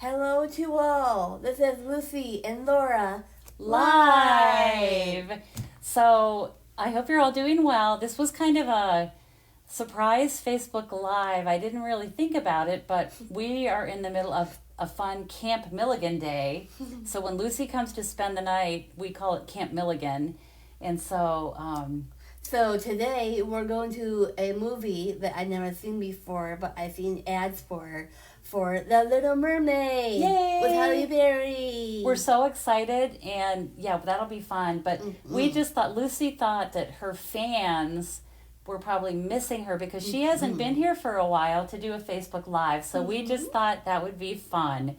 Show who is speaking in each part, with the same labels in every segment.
Speaker 1: Hello to all. This is Lucy and Laura
Speaker 2: live. So I hope you're all doing well. This was kind of a surprise Facebook Live. I didn't really think about it, but we are in the middle of a fun Camp Milligan day. So when Lucy comes to spend the night, we call it Camp Milligan. And
Speaker 1: So today we're going to a movie that I've never seen before, but I've seen ads for The Little Mermaid.
Speaker 2: Yay!
Speaker 1: With Halle Berry.
Speaker 2: We're so excited, and yeah, that'll be fun. But we just thought, Lucy thought that her fans were probably missing her because she hasn't been here for a while to do a Facebook Live. So we just thought that would be fun.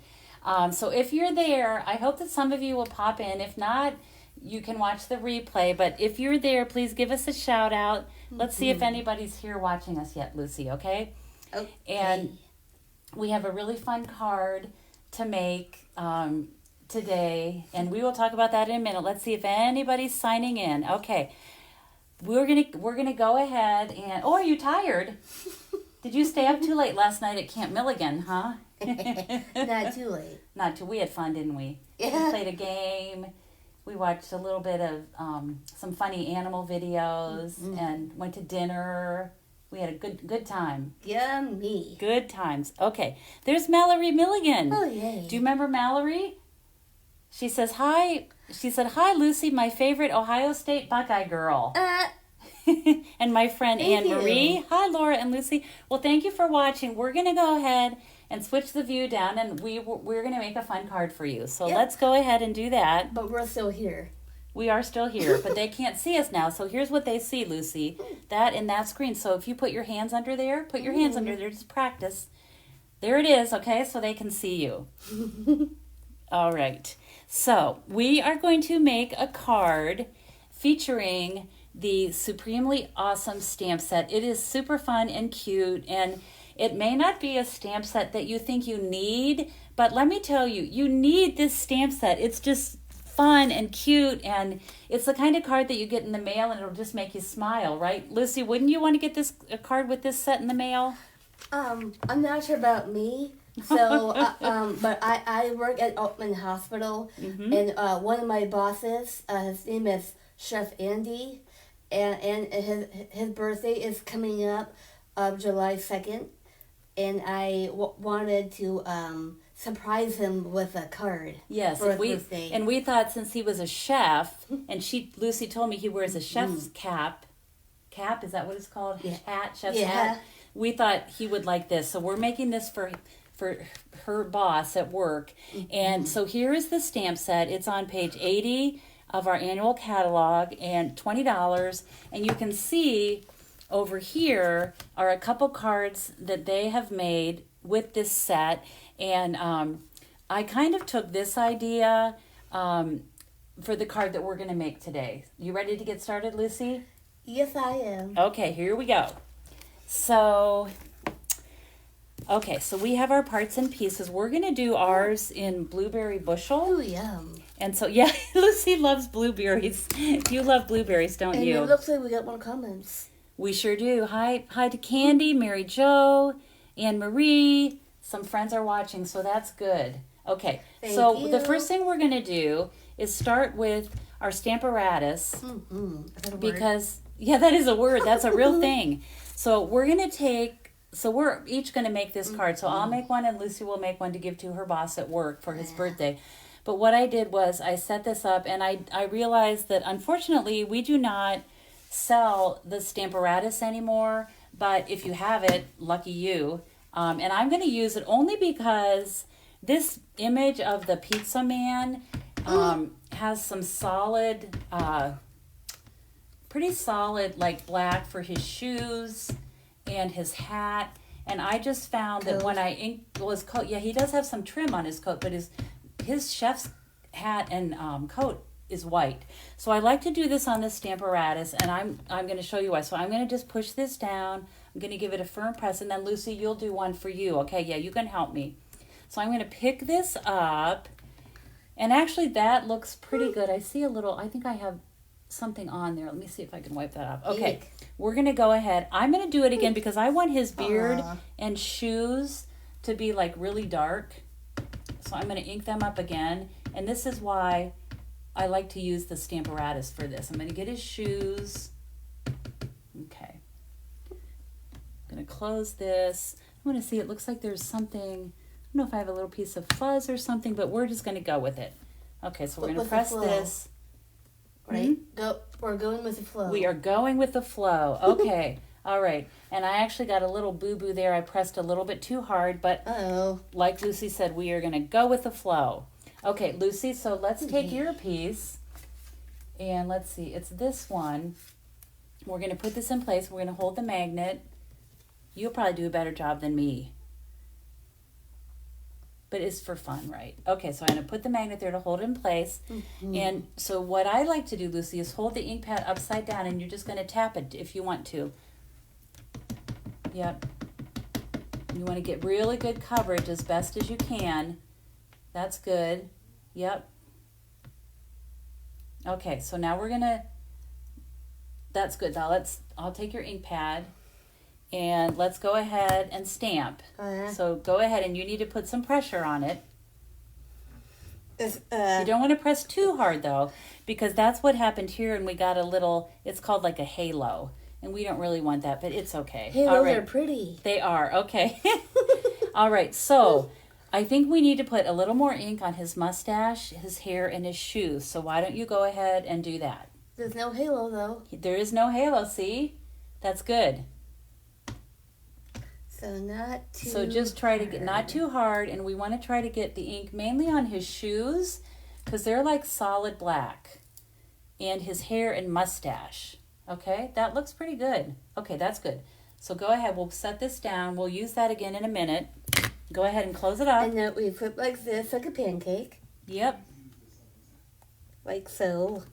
Speaker 2: So if you're there, I hope that some of you will pop in. If not, you can watch the replay. But if you're there, please give us a shout out. Let's see if anybody's here watching us yet, Lucy, okay?
Speaker 1: Okay.
Speaker 2: And we have a really fun card to make today, and we will talk about that in a minute. Let's see if anybody's signing in. Okay, we're gonna go ahead and. Oh, are you tired? Did you stay up too late last night at Camp Milligan, huh?
Speaker 1: Not too late.
Speaker 2: Not too. We had fun, didn't we?
Speaker 1: Yeah.
Speaker 2: We played a game. We watched a little bit of some funny animal videos and went to dinner. We had a good time.
Speaker 1: Yummy.
Speaker 2: Good times. Okay. There's Mallory Milligan.
Speaker 1: Oh, yay.
Speaker 2: Do you remember Mallory? She says, hi. She said, hi, Lucy, my favorite Ohio State Buckeye girl. And my friend
Speaker 1: Thank
Speaker 2: Anne Marie.
Speaker 1: you.
Speaker 2: Hi, Laura and Lucy. Well, thank you for watching. We're going to go ahead and switch the view down, and we're going to make a fun card for you. So let's go ahead and do that.
Speaker 1: But we're still here.
Speaker 2: We are still here, but they can't see us now. So here's what they see, Lucy. That in that screen. So if you put your hands under there, put your hands under there, just practice. There it is, okay? So they can see you. All right. So we are going to make a card featuring the Supremely Awesome stamp set. It is super fun and cute, and it may not be a stamp set that you think you need, but let me tell you, you need this stamp set. It's just fun and cute, and it's the kind of card that you get in the mail and it'll just make you smile, right? Lucy, wouldn't you want to get a card with this set in the mail?
Speaker 1: I'm not sure about me. So, but I work at Altman Hospital, and one of my bosses, his name is Chef Andy, and his birthday is coming up, July 2nd, and I wanted to surprise him with a card.
Speaker 2: Yes,
Speaker 1: for his birthday.
Speaker 2: And we thought since he was a chef, and Lucy told me he wears a chef's cap. Cap, is that what it's called?
Speaker 1: Yeah.
Speaker 2: Hat, chef's hat. We thought he would like this, so we're making this for her boss at work. And so here is the stamp set. It's on page 80 of our annual catalog, and $20. And you can see over here are a couple cards that they have made with this set. And I kind of took this idea for the card that we're going to make today. You ready to get started, Lucy?
Speaker 1: Yes, I am.
Speaker 2: Okay, here we go. So we have our parts and pieces. We're going to do ours in blueberry bushel.
Speaker 1: Oh, yum.
Speaker 2: And so, yeah, Lucy loves blueberries. You love blueberries, don't
Speaker 1: And
Speaker 2: you?
Speaker 1: it looks like we got more comments.
Speaker 2: We sure do. Hi to Candy, Mary Jo, Anne Marie. Some friends are watching, so that's good. Okay,
Speaker 1: Thank you.
Speaker 2: The first thing we're going to do is start with our Stamparatus.
Speaker 1: Is that a word?
Speaker 2: Because, yeah, that is a word. That's a real thing. So we're each going to make this card. So I'll make one and Lucy will make one to give to her boss at work for his birthday. But what I did was I set this up, and I realized that unfortunately we do not sell the Stamparatus anymore. But if you have it, lucky you. And I'm going to use it only because this image of the pizza man has some solid, pretty solid like black for his shoes and his hat. And I just found that when I inked his coat, yeah, he does have some trim on his coat, but his chef's hat and coat is white. So I like to do this on this Stamparatus, and I'm going to show you why. So I'm going to just push this down. I'm going to give it a firm press, and then Lucy, you'll do one for you. Okay, yeah, you can help me. So I'm going to pick this up, and actually that looks pretty good. I see I think I have something on there. Let me see if I can wipe that off. Okay, we're going to go ahead. I'm going to do it again because I want his beard and shoes to be like really dark. So I'm going to ink them up again. And this is why I like to use the Stamparatus for this. I'm going to get his shoes. Okay. I'm going to close this. I want to see, it looks like there's something, I don't know if I have a little piece of fuzz or something, but we're just going to go with it. Okay, so we're going to press this.
Speaker 1: Right? We're going with the flow.
Speaker 2: We are going with the flow. Okay. All right. And I actually got a little boo-boo there. I pressed a little bit too hard, but like Lucy said, we are going to go with the flow. Okay, Lucy, so let's take your piece, and let's see, it's this one. We're going to put this in place. We're going to hold the magnet. You'll probably do a better job than me. But it's for fun, right? Okay, so I'm going to put the magnet there to hold it in place. And so what I like to do, Lucy, is hold the ink pad upside down, and you're just going to tap it if you want to. Yep. You want to get really good coverage as best as you can. That's good. Yep. Okay, so now we're going to, that's good. Now I'll take your ink pad. And let's go ahead and stamp. So go ahead, and you need to put some pressure on it. You don't want to press too hard, though, because that's what happened here, and we got a little, it's called like a halo. And we don't really want that, but it's okay.
Speaker 1: Halos are pretty.
Speaker 2: They are, okay. All right, so I think we need to put a little more ink on his mustache, his hair, and his shoes. So why don't you go ahead and do that?
Speaker 1: There's no halo, though.
Speaker 2: There is no halo, see? That's good.
Speaker 1: So not too
Speaker 2: So just try to get, not too hard, and we want to try to get the ink mainly on his shoes because they're like solid black, and his hair and mustache. Okay, that looks pretty good. Okay, that's good. So go ahead, we'll set this down. We'll use that again in a minute. Go ahead and close it up.
Speaker 1: And then we put like this, like a pancake.
Speaker 2: Yep.
Speaker 1: Like so.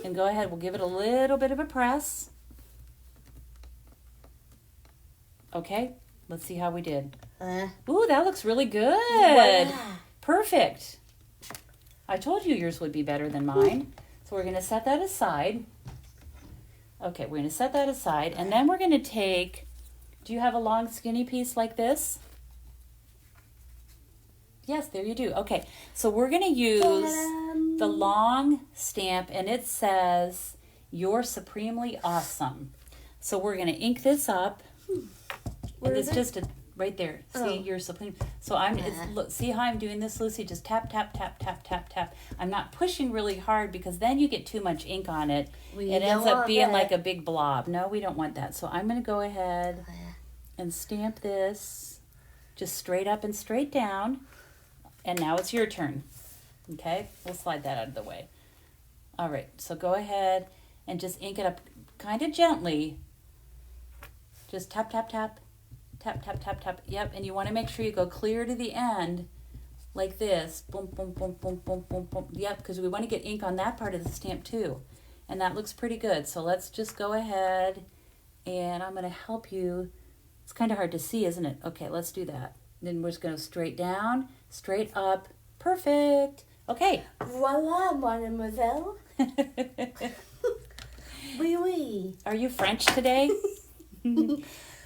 Speaker 2: And go ahead, we'll give it a little bit of a press. Okay, let's see how we did. Ooh, that looks really good.
Speaker 1: Voila.
Speaker 2: Perfect. I told you yours would be better than mine. So we're going to set that aside. Okay, we're going to set that aside. And then we're going to take, do you have a long skinny piece like this? Yes, there you do. Okay, so we're going to use the long stamp, and it says, "You're supremely awesome." So we're going to ink this up. And it's just right there. See, you're supreme. So look, see how I'm doing this, Lucy? Just tap, tap, tap, tap, tap, tap. I'm not pushing really hard because then you get too much ink on it. It ends up being like a big blob. No, we don't want that. So I'm going to go ahead and stamp this just straight up and straight down. And now it's your turn. Okay? We'll slide that out of the way. All right. So go ahead and just ink it up kind of gently. Just tap, tap, tap. Tap, tap, tap, tap. Yep, and you want to make sure you go clear to the end like this. Boom, boom, boom, boom, boom, boom, boom. Yep, because we want to get ink on that part of the stamp too. And that looks pretty good. So let's just go ahead, and I'm going to help you. It's kind of hard to see, isn't it? Okay, let's do that. Then we're just going to straight down, straight up. Perfect. Okay.
Speaker 1: Voila, mademoiselle. Oui, oui.
Speaker 2: Are you French today?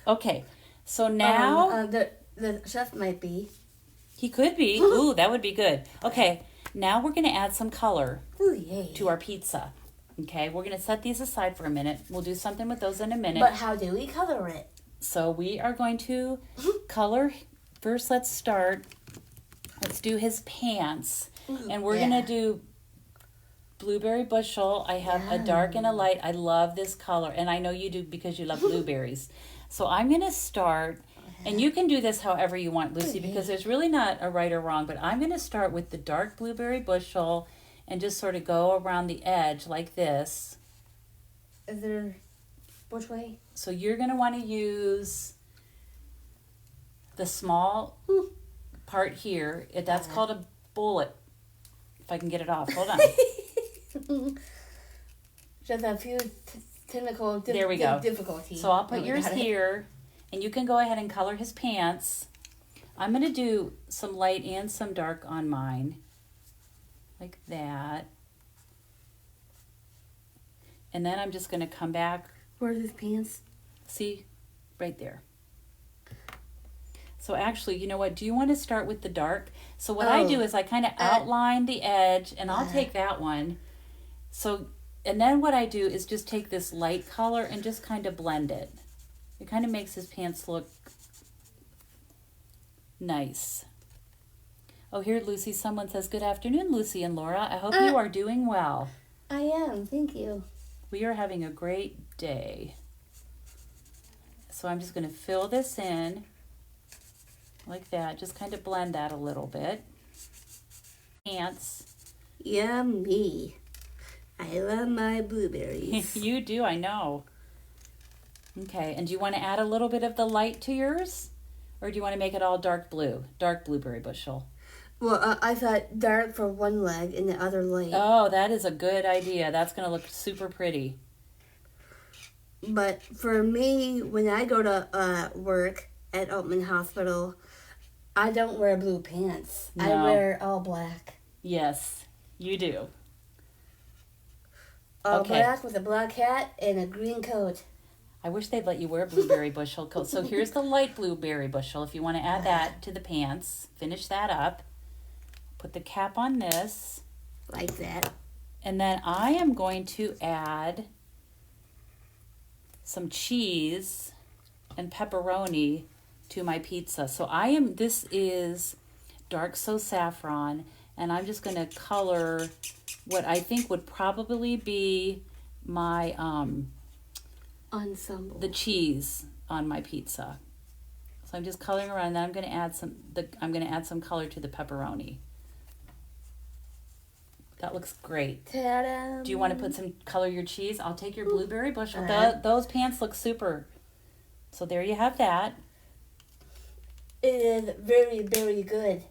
Speaker 2: Okay. So now...
Speaker 1: the chef might be.
Speaker 2: He could be. Ooh, that would be good. Okay, now we're going to add some color to our pizza. Okay, we're going to set these aside for a minute. We'll do something with those in a minute.
Speaker 1: But how do we color it?
Speaker 2: So we are going to color. First, let's start. Let's do his pants. And we're going to do blueberry bushel. I have a dark and a light. I love this color. And I know you do because you love blueberries. So I'm going to start, and you can do this however you want, Lucy, because there's really not a right or wrong, but I'm going to start with the dark blueberry bushel and just sort of go around the edge like this.
Speaker 1: Is there, which way?
Speaker 2: So you're going to want to use the small part here. That's called a bullet, if I can get it off. Hold on.
Speaker 1: Just a few technical
Speaker 2: there we go.
Speaker 1: difficulties.
Speaker 2: So I'll put yours here, and you can go ahead and color his pants. I'm going to do some light and some dark on mine, like that. And then I'm just going to come back.
Speaker 1: Where's his pants?
Speaker 2: See, right there. So actually, you know what? Do you want to start with the dark? So what I do is I kind of outline the edge, and I'll take that one. So, and then what I do is just take this light color and just kind of blend it. It kind of makes his pants look nice. Oh, here, Lucy, someone says, good afternoon, Lucy and Laura. I hope you are doing well.
Speaker 1: I am, thank you.
Speaker 2: We are having a great day. So I'm just going to fill this in like that. Just kind of blend that a little bit. Pants.
Speaker 1: Yummy. I love my blueberries.
Speaker 2: You do, I know. Okay, and do you want to add a little bit of the light to yours? Or do you want to make it all dark blue? Dark blueberry bushel.
Speaker 1: Well, I thought dark for one leg and the other light.
Speaker 2: Oh, that is a good idea. That's going to look super pretty.
Speaker 1: But for me, when I go to work at Oatman Hospital, I don't wear blue pants.
Speaker 2: No.
Speaker 1: I wear all black.
Speaker 2: Yes, you do.
Speaker 1: All
Speaker 2: Okay.
Speaker 1: black with a black hat and a green coat.
Speaker 2: I wish they'd let you wear a blueberry bushel coat. So here's the light blueberry bushel. If you want to add that to the pants, finish that up. Put the cap on this.
Speaker 1: Like that. And
Speaker 2: then I am going to add some cheese and pepperoni to my pizza. So this is dark so saffron, and I'm just going to color what I think would probably be my
Speaker 1: ensemble.
Speaker 2: The cheese on my pizza. So I'm just coloring around, and then I'm going to add some color to the pepperoni. That looks great.
Speaker 1: Ta-da.
Speaker 2: Do you want to put some color your cheese? I'll take your blueberry bushel. Those pants look super. So there you have that.
Speaker 1: It is very, very good.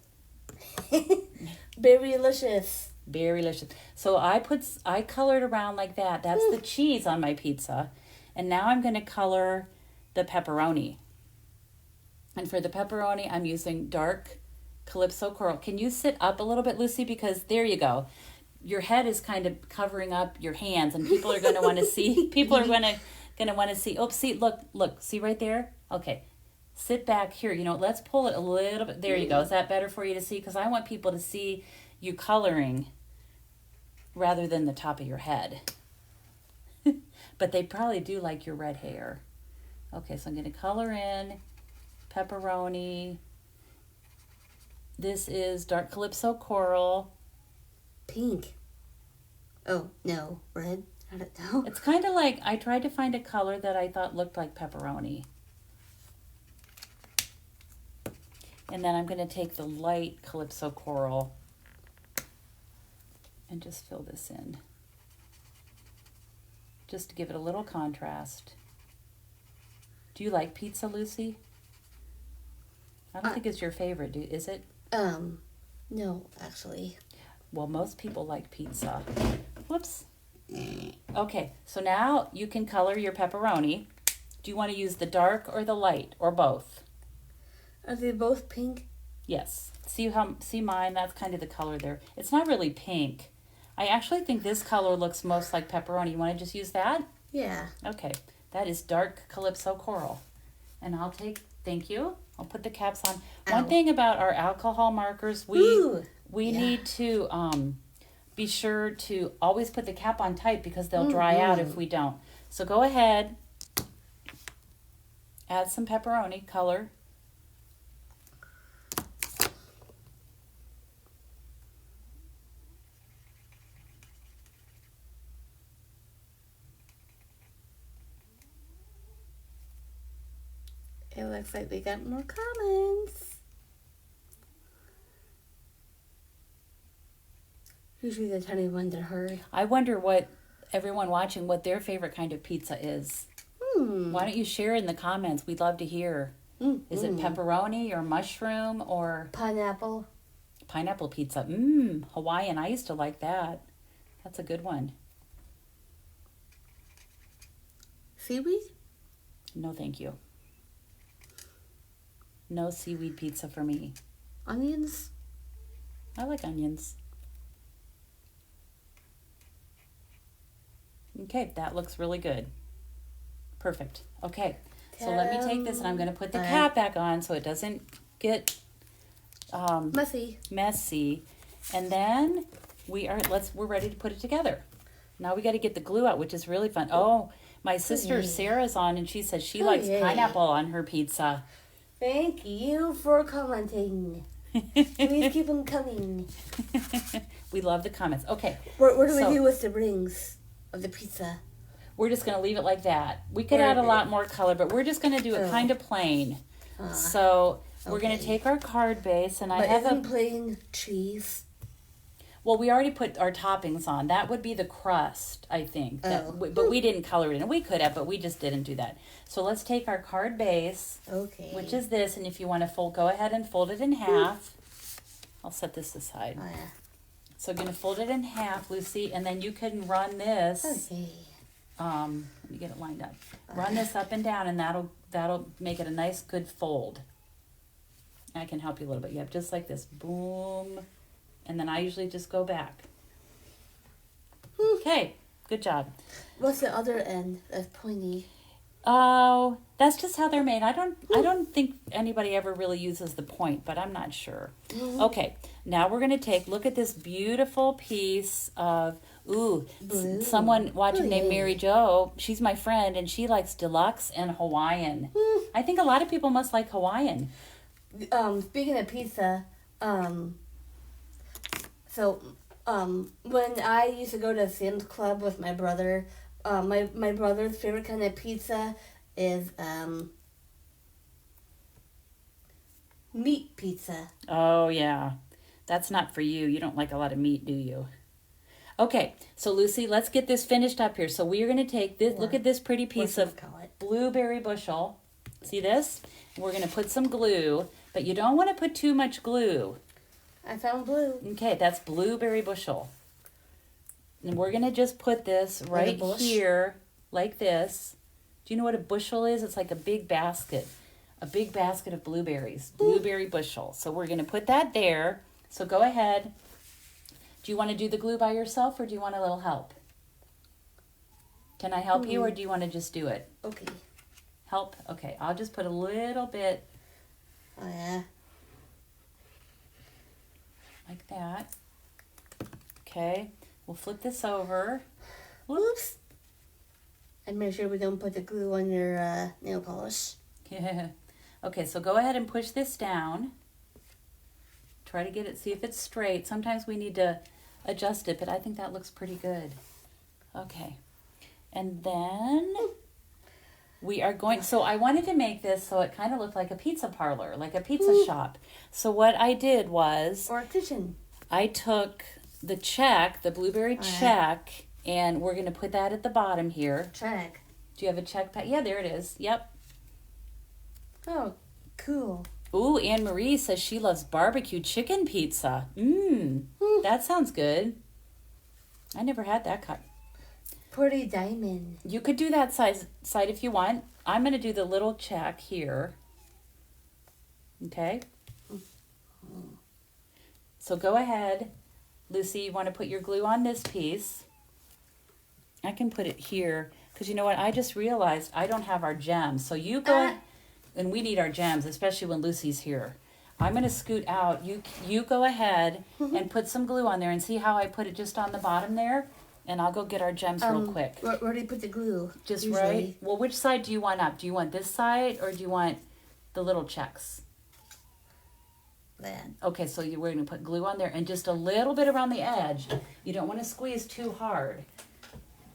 Speaker 1: Very delicious.
Speaker 2: Very delicious. So I colored around like that. That's the cheese on my pizza. And now I'm going to color the pepperoni. And for the pepperoni, I'm using dark Calypso Coral. Can you sit up a little bit, Lucy? Because there you go. Your head is kind of covering up your hands, and people are going to want to see. People are going to want to see. Oh, see, look, see right there? Okay. Sit back here. Let's pull it a little bit. There you go. Is that better for you to see? Because I want people to see you coloring rather than the top of your head. But they probably do like your red hair. Okay, so I'm going to color in pepperoni. This is dark Calypso Coral.
Speaker 1: Pink. Oh, no. Red? I don't know.
Speaker 2: It's kind of like, I tried to find a color that I thought looked like pepperoni. And then I'm going to take the light Calypso Coral and just fill this in. Just to give it a little contrast. Do you like pizza, Lucy? I don't think it's your favorite, is it?
Speaker 1: No, actually.
Speaker 2: Well, most people like pizza. Whoops. Okay, so now you can color your pepperoni. Do you want to use the dark or the light, or both?
Speaker 1: Are they both pink?
Speaker 2: Yes. See mine? That's kind of the color there. It's not really pink. I actually think this color looks most like pepperoni. You want to just use that?
Speaker 1: Yeah.
Speaker 2: Okay. That is dark Calypso Coral. And thank you. I'll put the caps on.
Speaker 1: Ow.
Speaker 2: One thing about our alcohol markers, we need to be sure to always put the cap on tight because they'll dry out if we don't. So go ahead, add some pepperoni color.
Speaker 1: It looks like we got more comments. Usually the tiny ones are hard.
Speaker 2: I wonder what everyone watching, what their favorite kind of pizza is. Why don't you share in the comments? We'd love to hear. Is it pepperoni or mushroom or
Speaker 1: pineapple?
Speaker 2: Pineapple pizza. Hawaiian. I used to like that. That's a good one.
Speaker 1: Seaweed?
Speaker 2: No, thank you. No seaweed pizza for me.
Speaker 1: Onions?
Speaker 2: I like onions. Okay, that looks really good. Perfect. Okay, so let me take this and I'm going to put the cap back on so it doesn't get messy. And then we're ready to put it together. Now we got to get the glue out, which is really fun. Oh, my sister Sarah's on, and she says she likes pineapple on her pizza.
Speaker 1: Thank you for commenting. Please keep them coming.
Speaker 2: We love the comments. Okay.
Speaker 1: What do we do with the rings of the pizza?
Speaker 2: We're just going to leave it like that. We could add a lot more color, but we're just going to do it kind of plain. So we're going to take our card base, and I have
Speaker 1: plain cheese.
Speaker 2: Well, we already put our toppings on. That would be the crust, I think. But we didn't color it in. We could have, but we just didn't do that. So let's take our card base, which is this, and if you want to go ahead and fold it in half. I'll set this aside.
Speaker 1: Oh, yeah.
Speaker 2: So I'm going to fold it in half, Lucy, and then you can run this.
Speaker 1: Okay.
Speaker 2: Let me get it lined up. Run this up and down, and that'll make it a nice, good fold. I can help you a little bit. Yep, just like this. Boom. And then I usually just go back. Okay, good job.
Speaker 1: What's the other end that's pointy?
Speaker 2: Oh, that's just how they're made. I don't think anybody ever really uses the point, but I'm not sure. Okay, now we're going to look at this beautiful piece of, someone watching named Mary Jo. She's my friend, and she likes deluxe and Hawaiian. I think a lot of people must like Hawaiian.
Speaker 1: Speaking of pizza, so, when I used to go to Sam's Club with my brother, my brother's favorite kind of pizza is, meat pizza.
Speaker 2: Oh, yeah. That's not for you. You don't like a lot of meat, do you? Okay, so Lucy, let's get this finished up here. So we are going to take this, look at this pretty piece of blueberry bushel. See this? We're going to put some glue, but you don't want to put too much glue.
Speaker 1: I found blue.
Speaker 2: Okay, that's blueberry bushel. And we're going to just put this right here like this. Do you know what a bushel is? It's like a big basket. A big basket of blueberries. Blueberry bushel. So we're going to put that there. So go ahead. Do you want to do the glue by yourself, or do you want a little help? Can I help you, or do you want to just do it?
Speaker 1: Okay.
Speaker 2: Help? Okay, I'll just put a little bit.
Speaker 1: Oh, yeah.
Speaker 2: Like that. Okay, we'll flip this over.
Speaker 1: Whoops. And make sure we don't put the glue on your nail polish.
Speaker 2: Yeah. Okay, so go ahead and push this down. Try to get it, see if it's straight. Sometimes we need to adjust it, but I think that looks pretty good. Okay. And then we are going, so I wanted to make this so it kind of looked like a pizza parlor, like a pizza shop. So what I did was,
Speaker 1: or a kitchen.
Speaker 2: I took the check, the blueberry check, and we're going to put that at the bottom here.
Speaker 1: Check.
Speaker 2: Do you have a check pad? Yeah, there it is. Yep.
Speaker 1: Oh, cool.
Speaker 2: Ooh, Anne Marie says she loves barbecue chicken pizza. That sounds good. I never had that kind.
Speaker 1: Pretty diamond.
Speaker 2: You could do that side if you want. I'm going to do the little check here. Okay? So go ahead. Lucy, you want to put your glue on this piece. I can put it here. Because you know what? I just realized I don't have our gems. So you go... And we need our gems, especially when Lucy's here. I'm going to scoot out. You go ahead and put some glue on there, and see how I put it just on the bottom there? And I'll go get our gems real quick.
Speaker 1: Where do you put the glue?
Speaker 2: Just usually. Right? Well, which side do you want up? Do you want this side, or do you want the little checks?
Speaker 1: That.
Speaker 2: Okay, so we're going to put glue on there, and just a little bit around the edge. You don't want to squeeze too hard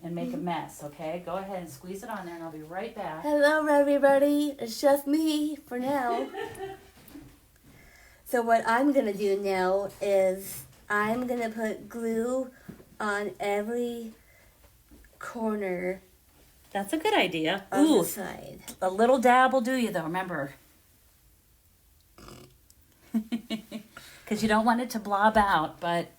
Speaker 2: and make a mess, okay? Go ahead and squeeze it on there, and I'll be right back.
Speaker 1: Hello, everybody. It's just me for now. So what I'm going to do now is I'm going to put glue on every corner.
Speaker 2: That's a good idea.
Speaker 1: Of the side.
Speaker 2: A little dab will do you, though, remember. Because you don't want it to blob out, but...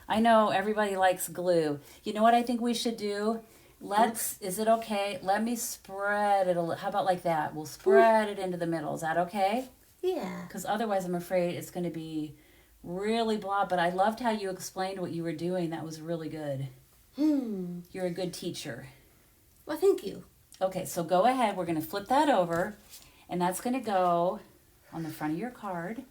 Speaker 2: I know everybody likes glue. You know what I think we should do? Is it okay? Let me spread it a little. How about like that? We'll spread it into the middle. Is that okay?
Speaker 1: Yeah.
Speaker 2: Because otherwise I'm afraid it's going to be really blob. But I loved how you explained what you were doing. That was really good. You're a good teacher.
Speaker 1: Well, thank you.
Speaker 2: Okay, so go ahead. We're going to flip that over. And that's going to go on the front of your card.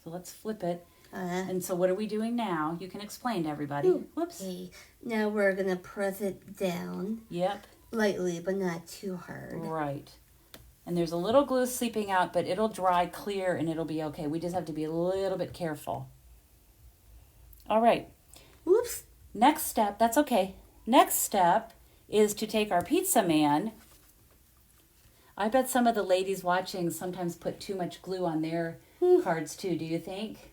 Speaker 2: So let's flip it. And so what are we doing now? You can explain to everybody. Whoops.
Speaker 1: Okay. Now we're going to press it down.
Speaker 2: Yep.
Speaker 1: Lightly, but not too hard.
Speaker 2: Right. And there's a little glue seeping out, but it'll dry clear and it'll be okay. We just have to be a little bit careful. All right.
Speaker 1: Whoops.
Speaker 2: Next step, that's okay. Next step is to take our pizza man. I bet some of the ladies watching sometimes put too much glue on their cards too. Do you think?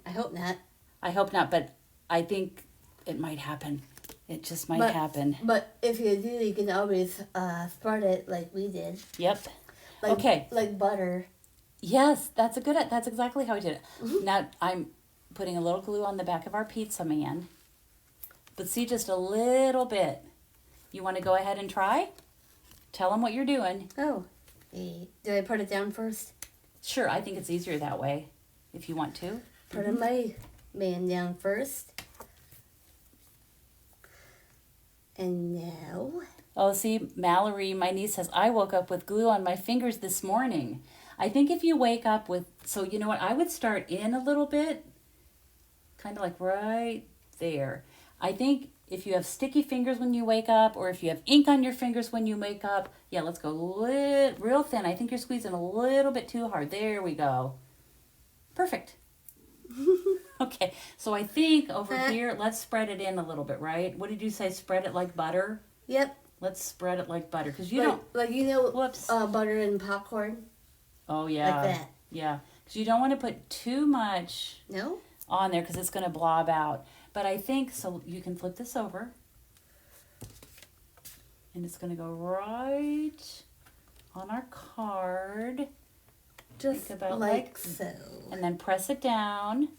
Speaker 1: I hope not.
Speaker 2: I hope not, but I think it might happen. It just might happen.
Speaker 1: But if you do, you can always spread it like we did.
Speaker 2: Yep.
Speaker 1: Like,
Speaker 2: okay.
Speaker 1: Like butter.
Speaker 2: Yes, that's exactly how I did it. Now I'm putting a little glue on the back of our pizza man. But see, just a little bit. You want to go ahead and try? Tell them what you're doing.
Speaker 1: Oh. Hey, do I put it down first?
Speaker 2: Sure, I think it's easier that way, if you want to.
Speaker 1: Put my man down first. And now...
Speaker 2: Oh, see, Mallory, my niece, says, I woke up with glue on my fingers this morning. I think if you wake up with... So, you know what? I would start in a little bit. Kind of like right there. I think if you have sticky fingers when you wake up, or if you have ink on your fingers when you wake up, yeah, let's go real thin. I think you're squeezing a little bit too hard. There we go. Perfect. Okay, so I think over here, let's spread it in a little bit, right? What did you say? Spread it like butter?
Speaker 1: Yep.
Speaker 2: Let's spread it like butter, because you don't...
Speaker 1: Like, you know,
Speaker 2: whoops.
Speaker 1: Butter and popcorn?
Speaker 2: Oh, yeah.
Speaker 1: Like that.
Speaker 2: Yeah, because you don't want to put too much
Speaker 1: No?
Speaker 2: on there, because it's going to blob out. But I think, so you can flip this over. And it's going to go right on our card.
Speaker 1: Just
Speaker 2: about
Speaker 1: like so.
Speaker 2: And then press it down.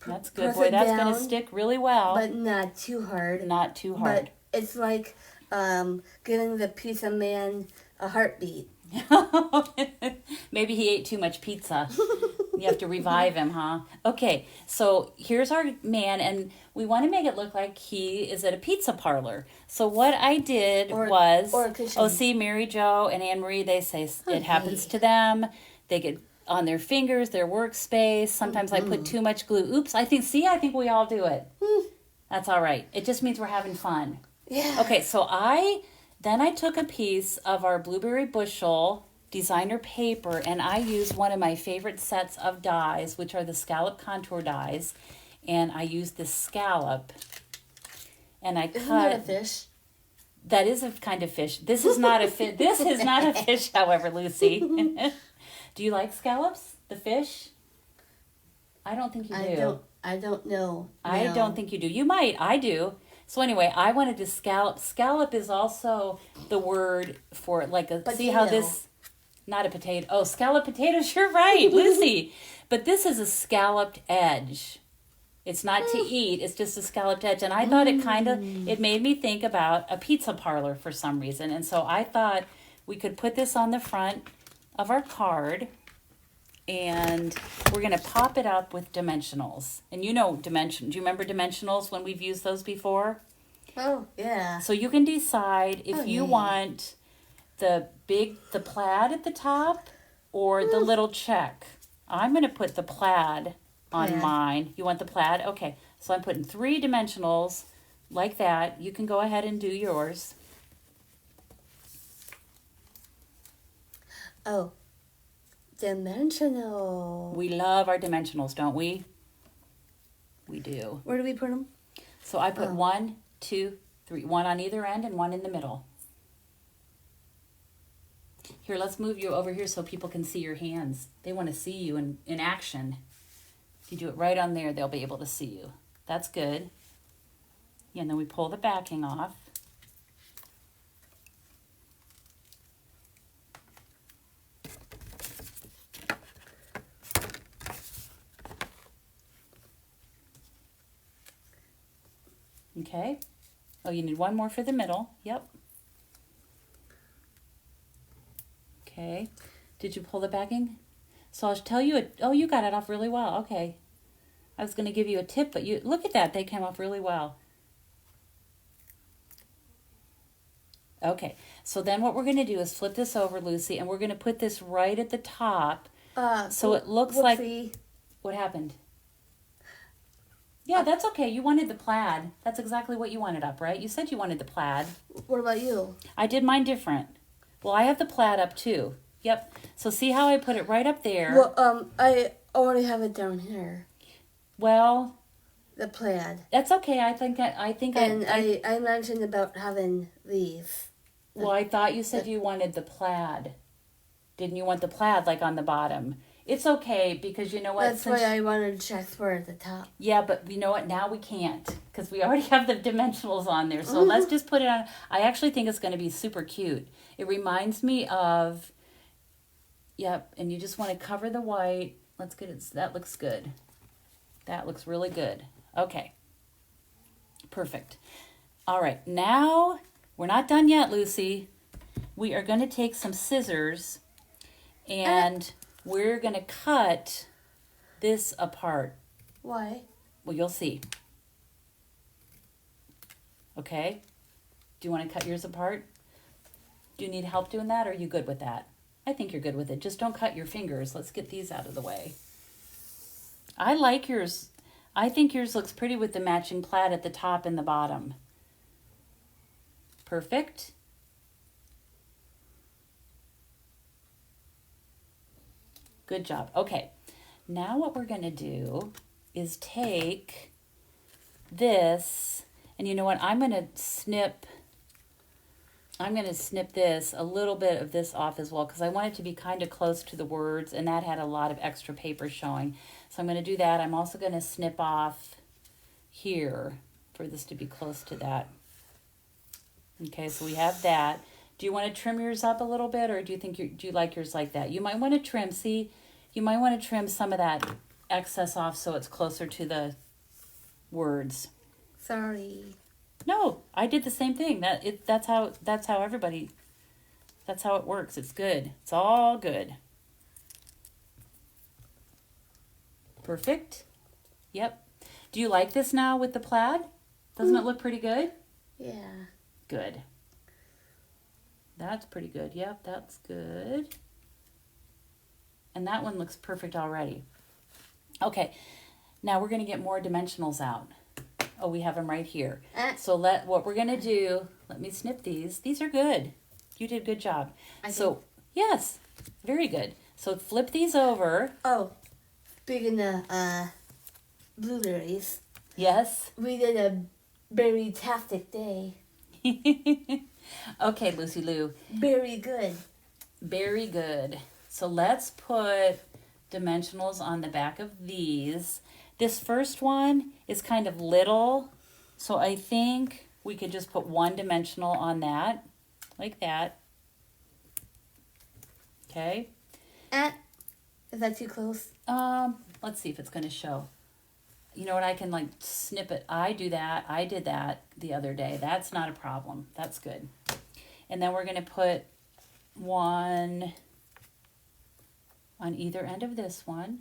Speaker 2: That's good,
Speaker 1: Press
Speaker 2: boy.
Speaker 1: it
Speaker 2: That's
Speaker 1: down,
Speaker 2: going to stick really well.
Speaker 1: But not too hard.
Speaker 2: Not too hard.
Speaker 1: But it's like giving the pizza man a heartbeat.
Speaker 2: Maybe he ate too much pizza. You have to revive him, huh? Okay, so here's our man, and we want to make it look like he is at a pizza parlor. So what I did was...
Speaker 1: Or a kitchen.
Speaker 2: Oh, see, Mary Jo and Anne Marie, they say it happens to them. They get on their fingers, their workspace. Sometimes I put too much glue. Oops, I think we all do it. That's all right. It just means we're having fun.
Speaker 1: Yeah.
Speaker 2: Okay, so then I took a piece of our Blueberry Bushel designer paper, and I used one of my favorite sets of dies, which are the scallop contour dies, and I used this scallop, and I
Speaker 1: Isn't that a fish?
Speaker 2: That is a kind of fish. This is not a fish. This is not a fish, however, Lucy. Do you like scallops, the fish? I don't think you do.
Speaker 1: I don't know.
Speaker 2: I don't think you do. You might. I do. So anyway, I wanted to scallop. Scallop is also the word for like a...
Speaker 1: Potato.
Speaker 2: See how this... Not a potato. Oh, scalloped potatoes. You're right, Lucy. But this is a scalloped edge. It's not to eat. It's just a scalloped edge. And I thought it made me think about a pizza parlor for some reason. And so I thought we could put this on the front of our card. And we're going to pop it up with dimensionals. And you know do you remember dimensionals when we've used those before?
Speaker 1: Oh, yeah.
Speaker 2: So you can decide if you want the plaid at the top or the little check. I'm going to put the plaid on mine. You want the plaid? Okay. So I'm putting 3 dimensionals like that. You can go ahead and do yours.
Speaker 1: Oh. Dimensional.
Speaker 2: We love our dimensionals, don't we? We do.
Speaker 1: Where do we put them?
Speaker 2: So I put 1, 2, 3. 1 on either end and 1 in the middle. Here, let's move you over here so people can see your hands. They want to see you in action. If you do it right on there, they'll be able to see you. That's good. Yeah, and then we pull the backing off. Okay. Oh, you need 1 more for the middle. Yep. Okay. Did you pull the backing? So I'll tell you, you got it off really well. Okay. I was going to give you a tip, but look at that. They came off really well. Okay, so then what we're going to do is flip this over, Lucy, and we're going to put this right at the top. So it looks like... What happened? Yeah, that's okay. You wanted the plaid. That's exactly what you wanted up, right? You said you wanted the plaid.
Speaker 1: What about you?
Speaker 2: I did mine different. Well, I have the plaid up too. Yep. So see how I put it right up there?
Speaker 1: Well, I already have it down here.
Speaker 2: Well...
Speaker 1: The plaid.
Speaker 2: That's okay. I
Speaker 1: mentioned about having these.
Speaker 2: Well, I thought you said you wanted the plaid. Didn't you want the plaid like on the bottom? It's okay because you know what?
Speaker 1: That's why I wanted to check for at the top.
Speaker 2: Yeah, but you know what? Now we can't because we already have the dimensionals on there. So let's just put it on. I actually think it's going to be super cute. It reminds me of... Yep, and you just want to cover the white. Let's get it. That looks good. That looks really good. Okay. Perfect. All right. Now, we're not done yet, Lucy. We are going to take some scissors and we're going to cut this apart.
Speaker 1: Why?
Speaker 2: Well, you'll see. Okay. Do you want to cut yours apart? Do you need help doing that or are you good with that? I think you're good with it. Just don't cut your fingers. Let's get these out of the way. I like yours. I think yours looks pretty with the matching plaid at the top and the bottom. Perfect. Good job. Okay. Now what we're going to do is take this, and you know what? I'm going to snip this, a little bit of this off as well, because I want it to be kind of close to the words, and that had a lot of extra paper showing. So I'm going to do that. I'm also going to snip off here for this to be close to that. Okay, so we have that. Do you want to trim yours up a little bit, or do you like yours like that? You might want to trim, you might want to trim some of that excess off so it's closer to the words.
Speaker 1: Sorry.
Speaker 2: No, I did the same thing. That's how it works. It's good. It's all good. Perfect. Yep. Do you like this now with the plaid? Doesn't it look pretty good?
Speaker 1: Yeah.
Speaker 2: Good. That's pretty good. Yep, that's good. And that one looks perfect already. Okay. Now we're going to get more dimensionals out. Oh, we have them right here. So what we're going to do, let me snip these. These are good. You did a good job. Yes, very good. So flip these over.
Speaker 1: Oh, speaking of blueberries.
Speaker 2: Yes.
Speaker 1: We did a berry-tastic day.
Speaker 2: Okay, Lucy Lou.
Speaker 1: Very good.
Speaker 2: Very good. So let's put dimensionals on the back of these. This first one is kind of little, so I think we could just put one dimensional on that, like that. Okay.
Speaker 1: Is that too close?
Speaker 2: Let's see if it's going to show. You know what? I can like snip it. I do that. I did that the other day. That's not a problem. That's good. And then we're going to put one on either end of this one.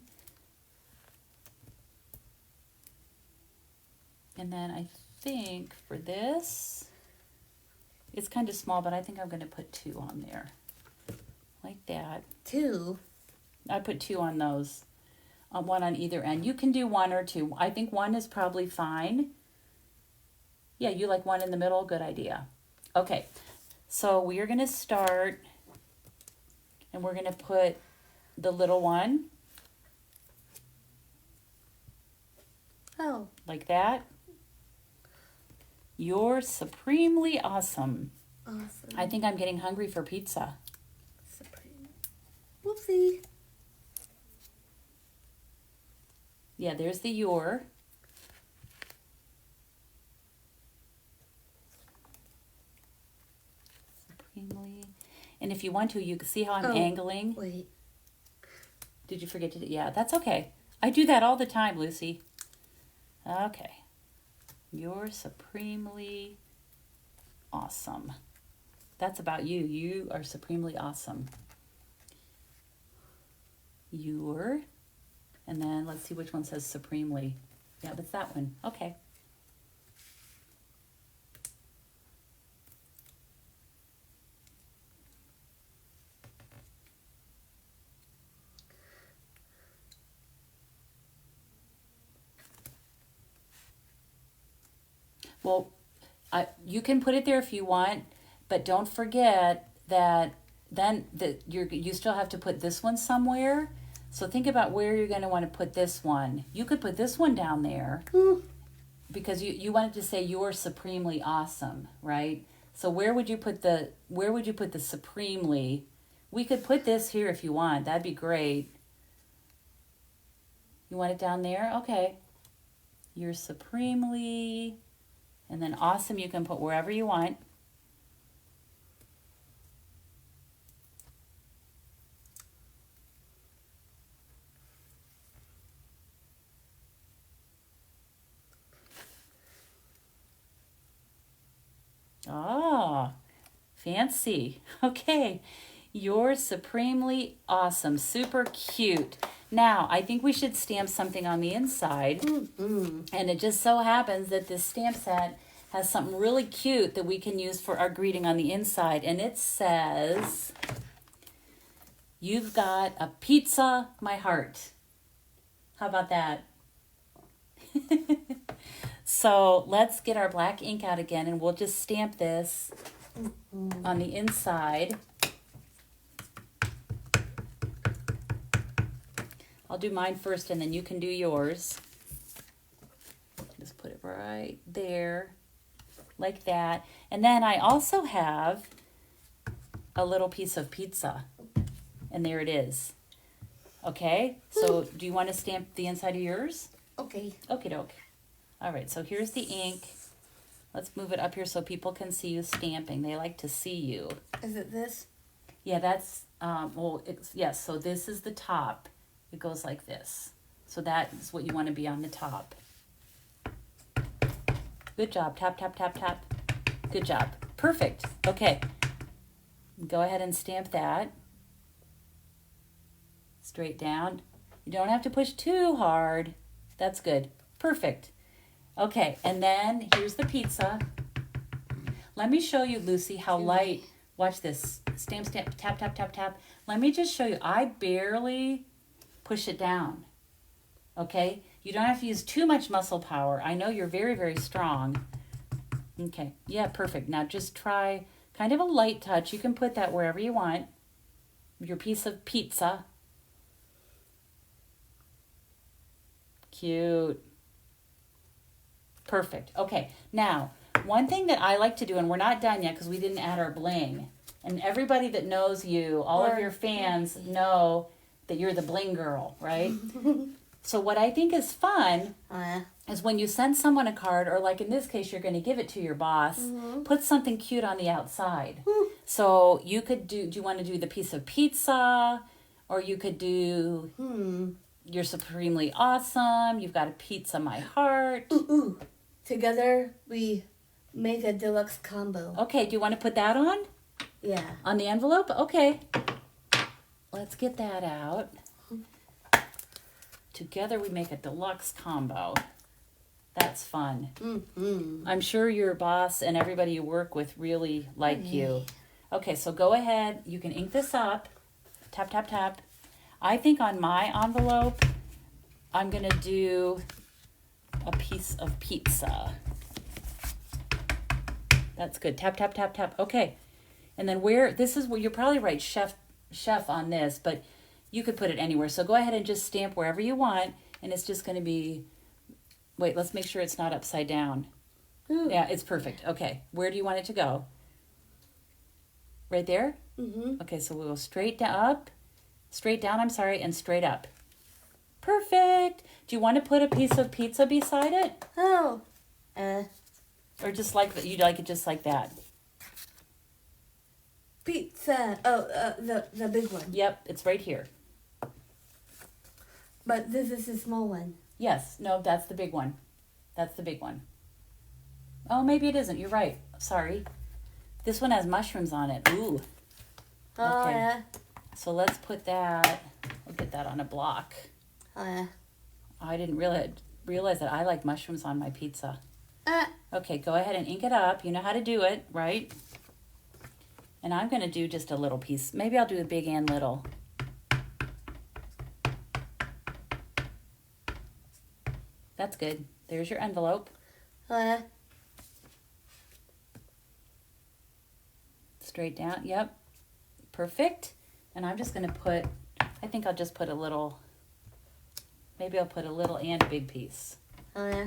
Speaker 2: And then I think for this, it's kind of small, but I think I'm going to put two on there. Like that.
Speaker 1: Two?
Speaker 2: I put two on those. One on either end. You can do one or two. I think one is probably fine. Yeah, you like one in the middle? Good idea. Okay, so we are going to start, and we're going to put the little one.
Speaker 1: Oh.
Speaker 2: Like that. You're supremely awesome.
Speaker 1: Awesome.
Speaker 2: I think I'm getting hungry for pizza.
Speaker 1: Supreme. Whoopsie.
Speaker 2: Yeah, there's the your. Supremely. And if you want to, you can see how I'm angling.
Speaker 1: Wait.
Speaker 2: Did you forget to do? Yeah, that's okay. I do that all the time, Lucy. Okay. You're supremely awesome. That's about you. You are supremely awesome. You're, and then let's see which one says supremely. Yeah, that's that one. Okay. Well, you can put it there if you want, but don't forget that you still have to put this one somewhere. So think about where you're going to want to put this one. You could put this one down there because you wanted to say you're supremely awesome, right? So where would you put the supremely? We could put this here if you want. That'd be great. You want it down there? Okay. You're supremely, and then awesome you can put wherever you want. Ah, fancy. Okay. You're supremely awesome. Super cute. Now, I think we should stamp something on the inside. And it just so happens that this stamp set has something really cute that we can use for our greeting on the inside. And it says, "You've got a pizza, my heart." How about that? So let's get our black ink out again, and we'll just stamp this on the inside. I'll do mine first, and then you can do yours. Just put it right there, like that. And then I also have a little piece of pizza, and there it is. Okay, so do you want to stamp the inside of yours?
Speaker 1: Okay.
Speaker 2: Okie doke. All right, so here's the ink. Let's move it up here so people can see you stamping. They like to see you.
Speaker 1: Is it this?
Speaker 2: Yeah, that's, yes, so this is the top. It goes like this. So that is what you want to be on the top. Good job. Tap, tap, tap, tap. Good job. Perfect. Okay. Go ahead and stamp that. Straight down. You don't have to push too hard. That's good. Perfect. Okay, and then here's the pizza. Let me show you, Lucy, how light. Watch this. Stamp, stamp, tap, tap, tap, tap. Let me just show you. I barely push it down. Okay? You don't have to use too much muscle power. I know you're very, very strong. Okay. Yeah, perfect. Now just try kind of a light touch. You can put that wherever you want. Your piece of pizza. Cute. Perfect. Okay. Now, one thing that I like to do, and we're not done yet because we didn't add our bling. And everybody that knows you, all of your fans know that you're the bling girl, right? So what I think is fun is when you send someone a card, or like in this case, you're going to give it to your boss, put something cute on the outside. So you could do you want to do the piece of pizza, or you could do, you're supremely awesome, you've got a pizza, my heart.
Speaker 1: Ooh. Together, we make a deluxe combo.
Speaker 2: Okay, do you want to put that on?
Speaker 1: Yeah.
Speaker 2: On the envelope? Okay. Let's get that out. Together we make a deluxe combo. That's fun. I'm sure your boss and everybody you work with really like you. Okay, so go ahead. You can ink this up. Tap, tap, tap. I think on my envelope, I'm going to do a piece of pizza. That's good. Tap, tap, tap, tap. Okay. And then this is where you probably write chef on this, but you could put it anywhere. So go ahead and just stamp wherever you want, and it's just going to be, wait, let's make sure it's not upside down.
Speaker 1: Ooh.
Speaker 2: Yeah, it's perfect. Okay. Where do you want it to go? Right there? Okay, so we'll go straight down, I'm sorry, and straight up. Perfect. Do you want to put a piece of pizza beside it?
Speaker 1: Oh.
Speaker 2: Or just like that? You'd like it just like that?
Speaker 1: Pizza. Oh, the big one.
Speaker 2: Yep, it's right here.
Speaker 1: But this is the small one.
Speaker 2: Yes. No, that's the big one. That's the big one. Oh, maybe it isn't. You're right. Sorry. This one has mushrooms on it. Ooh.
Speaker 1: Oh,
Speaker 2: Okay.
Speaker 1: yeah.
Speaker 2: So let's put that. We'll get that on a block.
Speaker 1: Oh, yeah.
Speaker 2: I didn't realize that I like mushrooms on my pizza. Okay, go ahead and ink it up. You know how to do it, right? And I'm going to do just a little piece. Maybe I'll do a big and little. That's good. There's your envelope.
Speaker 1: Oh, yeah.
Speaker 2: straight down. Yep. Perfect. And I'm just going to put, I think I'll just put a little, maybe I'll put a little and a big piece.
Speaker 1: Oh, yeah.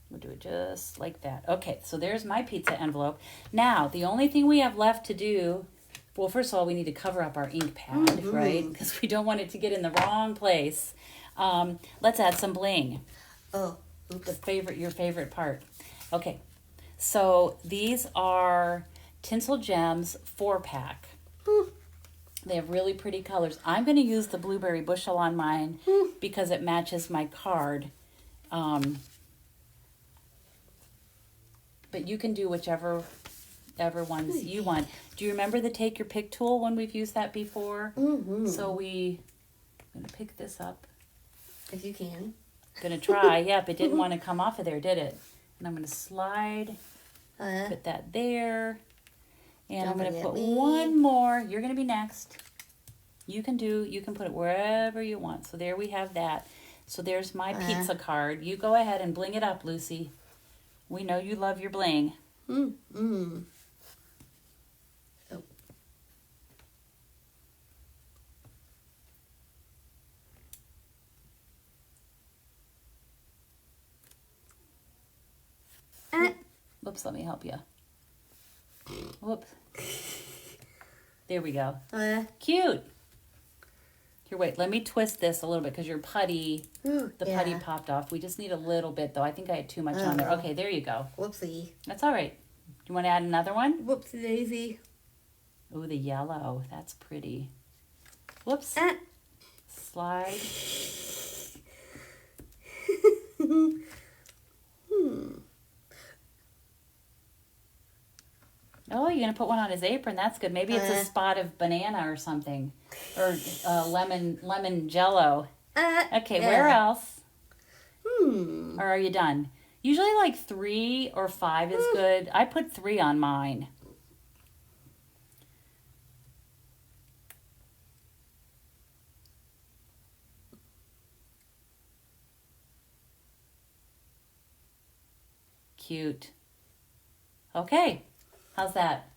Speaker 2: We'll do it just like that. Okay, so there's my pizza envelope. Now, the only thing we have left to do, well, first of all, we need to cover up our ink pad, right? Because we don't want it to get in the wrong place. Let's add some bling.
Speaker 1: Oh, oops.
Speaker 2: Your favorite part. Okay, so these are Tinsel Gems 4-pack. They have really pretty colors. I'm going to use the blueberry bushel on mine because it matches my card. But you can do whichever ones you want. Do you remember the take your pick tool when we've used that before?
Speaker 1: Mm-hmm.
Speaker 2: So I'm going to pick this up.
Speaker 1: If you can.
Speaker 2: Going to try. Yep, it didn't want to come off of there, did it? And I'm going to slide, put that there. And I'm going to put one more. You're going to be next. You can put it wherever you want. So there we have that. So there's my pizza card. You go ahead and bling it up, Lucy. We know you love your bling.
Speaker 1: Oh.
Speaker 2: Whoops, let me help you. Whoops. There we go. Cute. Here, wait, let me twist this a little bit because your putty, putty popped off. We just need a little bit, though. I think I had too much on there. Okay, there you go.
Speaker 1: Whoopsie.
Speaker 2: That's all right. Do you want to add another one?
Speaker 1: Whoopsie daisy.
Speaker 2: Oh, the yellow. That's pretty. Whoops. Slide. Oh, you're going to put one on his apron. That's good. Maybe it's a spot of banana or something. Or lemon jello. Okay, where else? Or are you done? Usually like 3 or 5 is good. I put 3 on mine. Cute. Okay. How's that?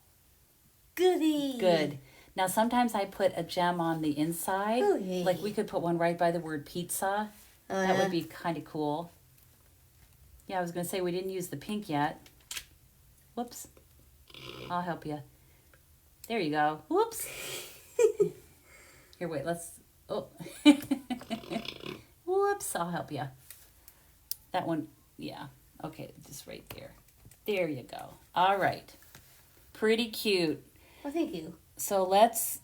Speaker 1: Goody.
Speaker 2: Good. Now, sometimes I put a gem on the inside.
Speaker 1: Oh, yay.
Speaker 2: Like we could put one right by the word pizza. That would be kind of cool. Yeah, I was going to say we didn't use the pink yet. Whoops. I'll help you. There you go. Whoops. Here, wait, let's... Oh. Whoops, I'll help you. That one, yeah. Okay, just right there. There you go. All right. Pretty cute.
Speaker 1: Well, thank you.
Speaker 2: So let's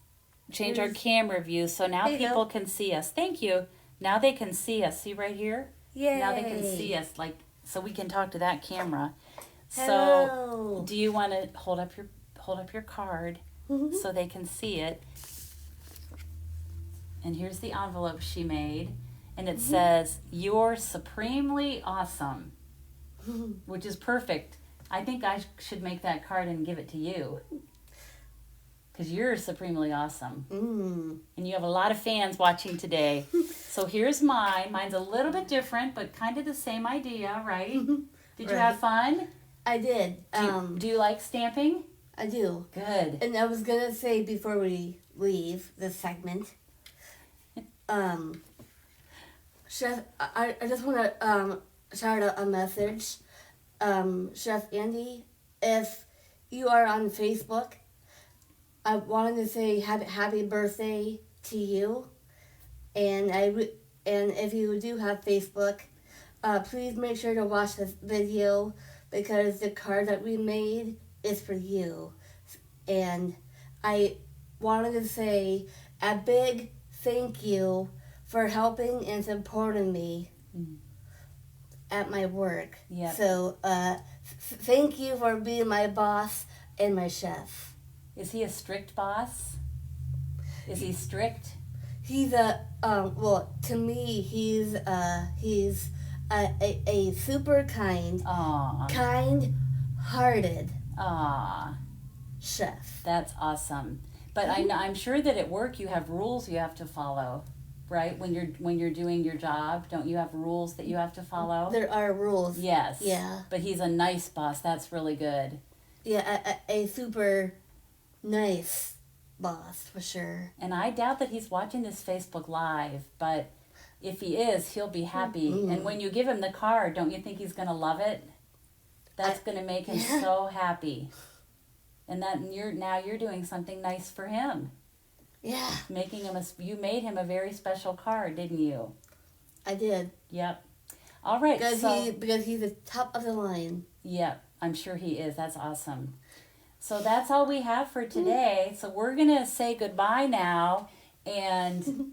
Speaker 2: change our camera view so now people can see us. Thank you. Now they can see us. See right here?
Speaker 1: Yay.
Speaker 2: Now they can see us, like, so we can talk to that camera.
Speaker 1: Hello.
Speaker 2: So do you want to hold up your card so they can see it? And here's the envelope she made. And it says, "You're supremely awesome," which is perfect. I think I should make that card and give it to you. Because you're supremely awesome. And you have a lot of fans watching today. So here's mine. Mine's a little bit different, but kind of the same idea, right? Did you have fun?
Speaker 1: I did.
Speaker 2: Do you like stamping?
Speaker 1: I do.
Speaker 2: Good.
Speaker 1: And I was going to say before we leave this segment, Chef, I just want to shout out a message. Chef Andy, if you are on Facebook, I wanted to say happy birthday to you, and and if you do have Facebook, please make sure to watch this video because the card that we made is for you, and I wanted to say a big thank you for helping and supporting me at my work.
Speaker 2: Yep.
Speaker 1: So thank you for being my boss and my chef.
Speaker 2: Is he a strict boss? Is he strict?
Speaker 1: He's well, to me, he's a super kind-hearted chef.
Speaker 2: That's awesome. But I'm sure that at work you have rules you have to follow, right? When you're doing your job, don't you have rules that you have to follow?
Speaker 1: There are rules.
Speaker 2: Yes.
Speaker 1: Yeah.
Speaker 2: But he's a nice boss. That's really good.
Speaker 1: a super nice boss for sure.
Speaker 2: And I doubt that he's watching this Facebook Live, but if he is, he'll be happy. And when you give him the card, don't you think he's going to love it? That's going to make him so happy. And that you're doing something nice for him.
Speaker 1: Yeah.
Speaker 2: You made him a very special card, didn't you?
Speaker 1: I did.
Speaker 2: Yep. All right.
Speaker 1: Because he's the top of the line.
Speaker 2: Yep, I'm sure he is. That's awesome. So that's all we have for today. So we're going to say goodbye now, and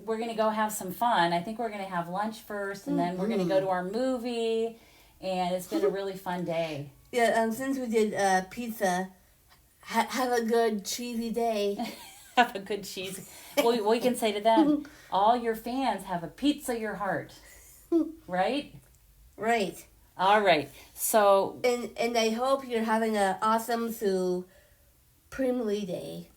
Speaker 2: we're going to go have some fun. I think we're going to have lunch first, and then we're going to go to our movie, and it's been a really fun day.
Speaker 1: Yeah, since we did pizza, have a good cheesy day.
Speaker 2: Have a good cheesy. We can say to them, all your fans have a pizza your heart. Right?
Speaker 1: Right.
Speaker 2: All right. So.
Speaker 1: And I hope you're having an awesome Supremely Day.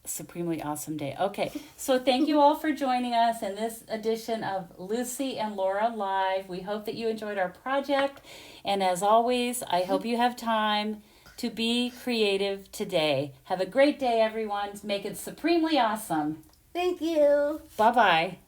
Speaker 2: Supremely awesome day. Okay. So thank you all for joining us in this edition of Lucy and Laura Live. We hope that you enjoyed our project. And as always, I hope you have time to be creative today. Have a great day, everyone. Make it supremely awesome.
Speaker 1: Thank you.
Speaker 2: Bye-bye.